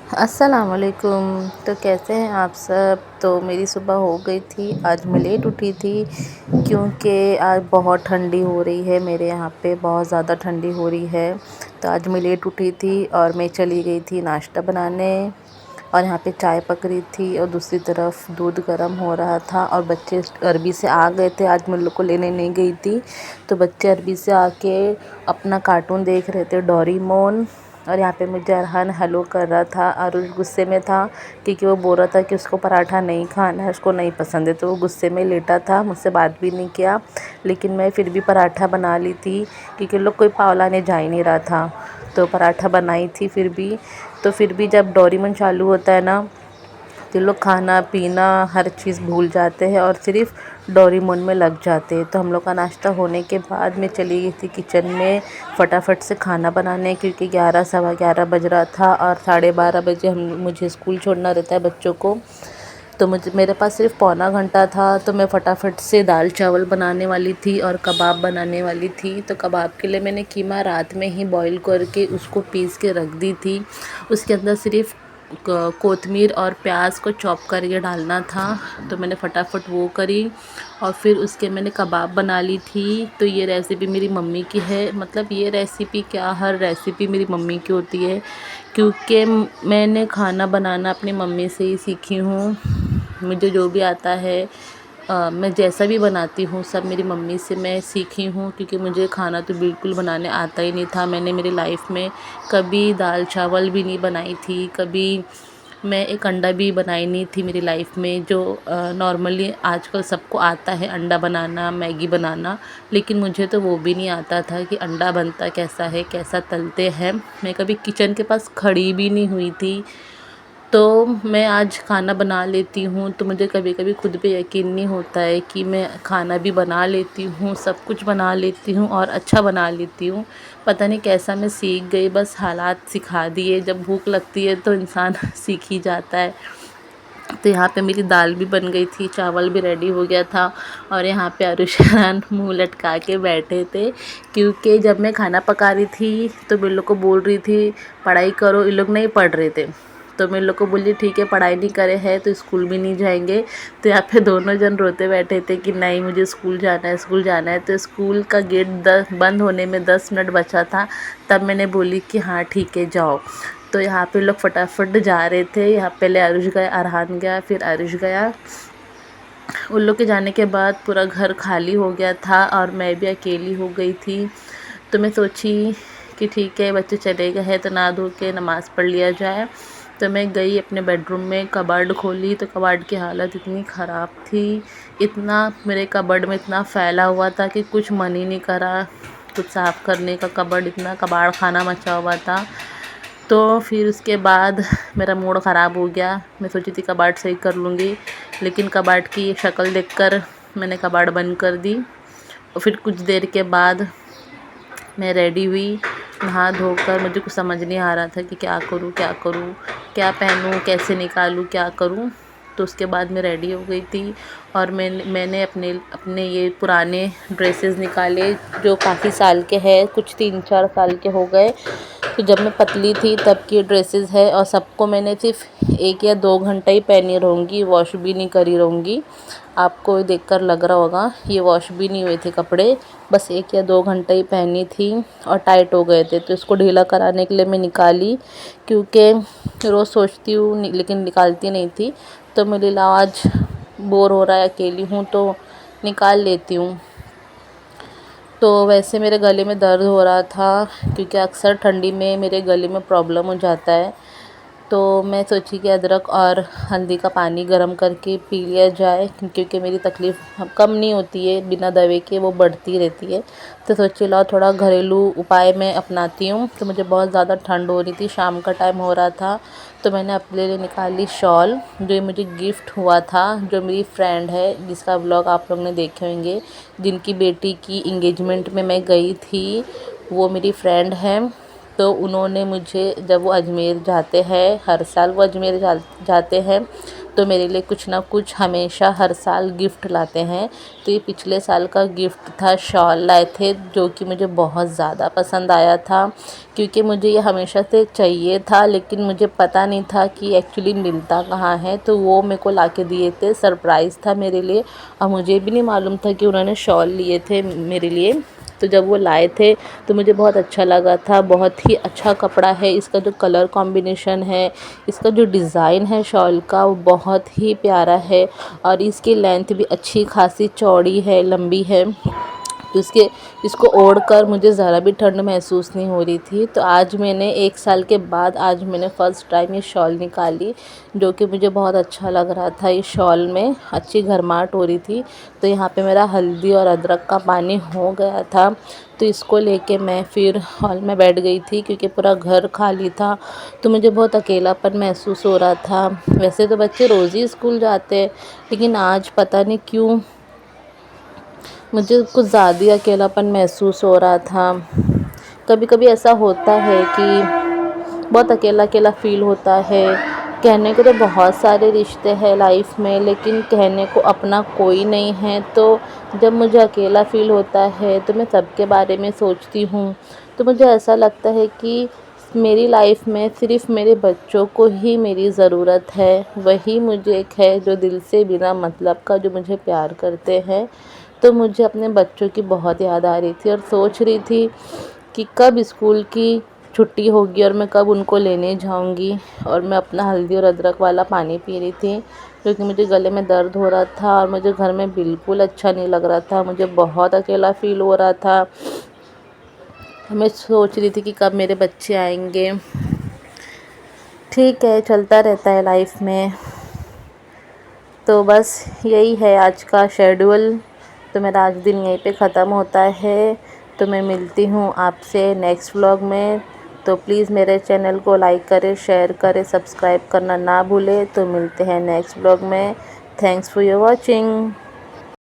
अस्सलाम वालेकुम। तो कैसे हैं आप सब। तो मेरी सुबह हो गई थी। आज मैं लेट उठी थी क्योंकि आज बहुत ठंडी हो रही है। मेरे यहाँ पे बहुत ज़्यादा ठंडी हो रही है। तो आज मैं लेट उठी थी और मैं चली गई थी नाश्ता बनाने। और यहाँ पे चाय पक रही थी और दूसरी तरफ दूध गर्म हो रहा था। और बच्चे अरबी से आ गए थे। आज मैं लोग को लेने नहीं गई थी। तो बच्चे अरबी से आके अपना कार्टून देख रहे थे, डोरेमोन। और यहाँ पे मुझे अरहान हेलो कर रहा था और उस गुस्से में था क्योंकि वो बोल रहा था कि उसको पराठा नहीं खाना है, उसको नहीं पसंद है। तो वो गुस्से में लेटा था, मुझसे बात भी नहीं किया। लेकिन मैं फिर भी पराठा बना ली थी क्योंकि लोग कोई पाव लाने जा ही नहीं रहा था। तो पराठा बनाई थी फिर भी। तो फिर भी जब डोरेमोन चालू होता है ना, तो लोग खाना पीना हर चीज़ भूल जाते हैं और सिर्फ डोरेमोन में लग जाते हैं। तो हम लोग का नाश्ता होने के बाद मैं चली गई थी किचन में फटाफट से खाना बनाने, क्योंकि 11 सवा 11 बज रहा था और 12:30 बजे मुझे स्कूल छोड़ना रहता है बच्चों को। तो मेरे पास सिर्फ पौना घंटा था। तो मैं फटाफट से दाल चावल बनाने वाली थी और कबाब बनाने वाली थी। तो कबाब के लिए मैंने कीमा रात में ही बॉईल करके उसको पीस के रख दी थी। उसके अंदर सिर्फ कोतमीर और प्याज को चॉप करके डालना था। तो मैंने फटाफट वो करी और फिर उसके मैंने कबाब बना ली थी। तो ये रेसिपी मेरी मम्मी की है। मतलब ये रेसिपी क्या, हर रेसिपी मेरी मम्मी की होती है, क्योंकि मैंने खाना बनाना अपनी मम्मी से ही सीखी हूँ। मुझे जो भी आता है मैं जैसा भी बनाती हूँ सब मेरी मम्मी से मैं सीखी हूँ, क्योंकि मुझे खाना तो बिल्कुल बनाने आता ही नहीं था। मैंने मेरी लाइफ में कभी दाल चावल भी नहीं बनाई थी, कभी मैं एक अंडा भी बनाई नहीं थी मेरी लाइफ में। जो नॉर्मली आजकल सबको आता है अंडा बनाना, मैगी बनाना, लेकिन मुझे तो वो भी नहीं आता था कि अंडा बनता कैसा है, कैसा तलते हैं। मैं कभी किचन के पास खड़ी भी नहीं हुई थी। तो मैं आज खाना बना लेती हूँ। तो मुझे कभी कभी खुद पे यकीन नहीं होता है कि मैं खाना भी बना लेती हूँ, सब कुछ बना लेती हूँ और अच्छा बना लेती हूँ। पता नहीं कैसा मैं सीख गई, बस हालात सिखा दिए। जब भूख लगती है तो इंसान सीख ही जाता है। तो यहाँ पे मेरी दाल भी बन गई थी, चावल भी रेडी हो गया था। और यहाँ पे अरुशान मुँह लटका के बैठे थे, क्योंकि जब मैं खाना पका रही थी तो मैं लोग को बोल रही थी पढ़ाई करो। ये लोग नहीं पढ़ रहे थे। तो मैं लोग को बोली ठीक है, पढ़ाई नहीं करे हैं तो स्कूल भी नहीं जाएंगे। तो यहाँ पे दोनों जन रोते बैठे थे कि नहीं मुझे स्कूल जाना है, स्कूल जाना है। तो स्कूल का गेट बंद होने में 10 मिनट बचा था। तब मैंने बोली कि हाँ ठीक है जाओ। तो यहाँ पे लोग फटाफट जा रहे थे। यहाँ पहले आरुष गया, अरहान गया, फिर आरुष गया। उन लोग के जाने के बाद पूरा घर खाली हो गया था और मैं भी अकेली हो गई थी। तो मैं सोची कि ठीक है बच्चे चले गए हैं तो नहा धो के नमाज़ पढ़ लिया जाए। तो मैं गई अपने बेडरूम में, कबर्ड खोली तो कबर्ड की हालत इतनी ख़राब थी, इतना मेरे कबर्ड में इतना फैला हुआ था कि कुछ मन ही नहीं करा कुछ साफ़ करने का। कबर्ड इतना कबाड़ खाना मचा हुआ था। तो फिर उसके बाद मेरा मूड ख़राब हो गया। मैं सोची थी कबाड़ सही कर लूँगी, लेकिन कबाड़ की शक्ल देखकर मैंने कबाड़ बंद कर दी। और फिर कुछ देर के बाद मैं रेडी हुई, नहा धोकर। मुझे कुछ समझ नहीं आ रहा था कि क्या करूँ क्या करूँ, क्या पहनूँ, कैसे निकालूँ, क्या करूँ। तो उसके बाद मैं रेडी हो गई थी और मैंने अपने अपने ये पुराने ड्रेसेस निकाले जो काफ़ी साल के हैं, कुछ 3-4 साल के हो गए। तो जब मैं पतली थी तब की ड्रेसेस है और सबको मैंने सिर्फ 1 या 2 घंटा ही पहनी रहूँगी, वॉश भी नहीं करी रहूँगी। आपको देखकर लग रहा होगा ये वॉश भी नहीं हुए थे कपड़े, बस 1 या 2 घंटे ही पहनी थी और टाइट हो गए थे। तो इसको ढीला कराने के लिए मैं निकाली, क्योंकि रोज़ सोचती हूँ लेकिन निकालती नहीं थी। तो मेरी आज बोर हो रहा है, अकेली हूँ तो निकाल लेती हूँ। तो वैसे मेरे गले में दर्द हो रहा था, क्योंकि अक्सर ठंडी में मेरे गले में प्रॉब्लम हो जाता है। तो मैं सोची कि अदरक और हल्दी का पानी गर्म करके पी लिया जाए, क्योंकि मेरी तकलीफ़ कम नहीं होती है, बिना दवा के वो बढ़ती रहती है। तो सोची लाओ थोड़ा घरेलू उपाय मैं अपनाती हूँ। तो मुझे बहुत ज़्यादा ठंड हो रही थी, शाम का टाइम हो रहा था। तो मैंने अपने लिए निकाली शॉल, जो ये मुझे गिफ्ट हुआ था, जो मेरी फ्रेंड है जिसका व्लॉग आप लोग ने देखे होंगे, जिनकी बेटी की इंगेजमेंट में मैं गई थी, वो मेरी फ्रेंड है। तो उन्होंने मुझे, जब वो अजमेर जाते हैं, हर साल वो अजमेर जाते हैं, तो मेरे लिए कुछ ना कुछ हमेशा हर साल गिफ्ट लाते हैं। तो ये पिछले साल का गिफ्ट था, शॉल लाए थे जो कि मुझे बहुत ज़्यादा पसंद आया था, क्योंकि मुझे ये हमेशा से चाहिए था, लेकिन मुझे पता नहीं था कि एक्चुअली मिलता कहाँ है। तो वो मेरे को ला के दिए थे, सरप्राइज़ था मेरे लिए, और मुझे भी नहीं मालूम था कि उन्होंने शॉल लिए थे मेरे लिए। तो जब वो लाए थे तो मुझे बहुत अच्छा लगा था। बहुत ही अच्छा कपड़ा है, इसका जो कलर कॉम्बिनेशन है, इसका जो डिज़ाइन है शॉल का, वो बहुत ही प्यारा है। और इसकी लेंथ भी अच्छी खासी चौड़ी है, लंबी है। तो इसको ओढ़कर मुझे ज़रा भी ठंड महसूस नहीं हो रही थी। तो आज मैंने 1 साल के बाद आज मैंने फ़र्स्ट टाइम ये शॉल निकाली, जो कि मुझे बहुत अच्छा लग रहा था। इस शॉल में अच्छी गर्माहट हो रही थी। तो यहाँ पे मेरा हल्दी और अदरक का पानी हो गया था। तो इसको लेके मैं फिर हॉल में बैठ गई थी, क्योंकि पूरा घर खाली था। तो मुझे बहुत अकेलापन महसूस हो रहा था। वैसे तो बच्चे रोज़ ही स्कूल जाते हैं, लेकिन आज पता नहीं क्यों मुझे कुछ ज़्यादा ही अकेलापन महसूस हो रहा था। कभी कभी ऐसा होता है कि बहुत अकेला अकेला फ़ील होता है। कहने को तो बहुत सारे रिश्ते हैं लाइफ में, लेकिन कहने को अपना कोई नहीं है। तो जब मुझे अकेला फ़ील होता है तो मैं सबके बारे में सोचती हूँ। तो मुझे ऐसा लगता है कि मेरी लाइफ में सिर्फ़ मेरे बच्चों को ही मेरी ज़रूरत है। वही मुझे एक है जो दिल से बिना मतलब का जो मुझे प्यार करते हैं। तो मुझे अपने बच्चों की बहुत याद आ रही थी, और सोच रही थी कि कब स्कूल की छुट्टी होगी और मैं कब उनको लेने जाऊंगी। और मैं अपना हल्दी और अदरक वाला पानी पी रही थी, क्योंकि मुझे गले में दर्द हो रहा था और मुझे घर में बिल्कुल अच्छा नहीं लग रहा था। मुझे बहुत अकेला फ़ील हो रहा था। मैं सोच रही थी कि कब मेरे बच्चे आएंगे। ठीक है, चलता रहता है लाइफ में। तो बस यही है आज का शेड्यूल। तो मेरा आज दिन यहीं पे ख़त्म होता है। तो मैं मिलती हूँ आपसे नेक्स्ट व्लॉग में। तो प्लीज़ मेरे चैनल को लाइक करें, शेयर करें, सब्सक्राइब करना ना भूलें। तो मिलते हैं नेक्स्ट व्लॉग में। Thanks for your watching.